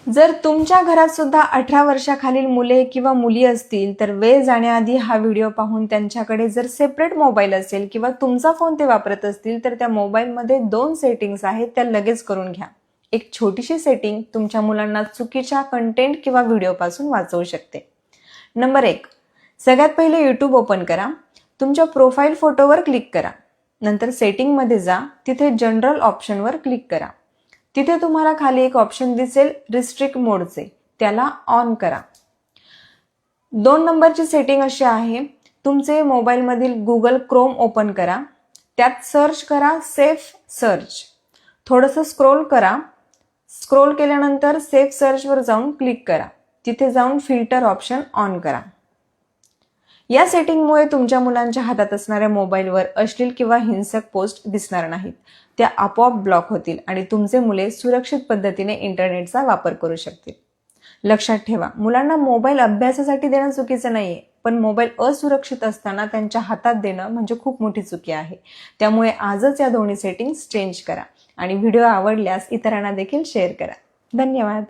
जर तुमच्या घरात सुद्धा 18 वर्षाखालील मुले किंवा मुली असतील तर वेळ जाण्याआधी हा व्हिडिओ पाहून त्यांच्याकडे जर सेपरेट मोबाईल असेल किंवा तुमचा फोन ते वापरत असतील तर त्या मोबाईलमध्ये 2 सेटिंग्स आहेत त्या लगेच करून घ्या. एक छोटीशी सेटिंग तुमच्या मुलांना चुकीच्या कंटेंट किंवा व्हिडिओपासून वाचवू शकते. नंबर 1, सगळ्यात पहिले यूट्यूब ओपन करा. तुमच्या प्रोफाईल फोटोवर क्लिक करा. नंतर सेटिंगमध्ये जा. तिथे जनरल ऑप्शनवर क्लिक करा. तिथे तुम्हाला खाली एक ऑप्शन दिसेल रिस्ट्रिक्ट मोडचे, त्याला ऑन करा. 2 नंबरची सेटिंग अशी आहे, तुमचे मोबाईलमधील गुगल क्रोम ओपन करा. त्यात सर्च करा सेफ सर्च. थोडंसं स्क्रोल करा. स्क्रोल केल्यानंतर सेफ सर्चवर जाऊन क्लिक करा. तिथे जाऊन फिल्टर ऑप्शन ऑन करा. या सेटिंगमुळे तुमच्या मुलांच्या हातात असणाऱ्या मोबाईलवर अश्लील किंवा हिंसक पोस्ट दिसणार नाहीत. त्या आपोआप ब्लॉक होतील आणि तुमचे मुले सुरक्षित पद्धतीने इंटरनेटचा वापर करू शकतील. लक्षात ठेवा, मुलांना मोबाईल अभ्यासासाठी देणं चुकीचं नाहीये, पण मोबाईल असुरक्षित असताना त्यांच्या हातात देणं म्हणजे खूप मोठी चुकी आहे. त्यामुळे आजच या दोन्ही सेटिंग्स चेंज करा आणि व्हिडिओ आवडल्यास इतरांना देखील शेअर करा. धन्यवाद.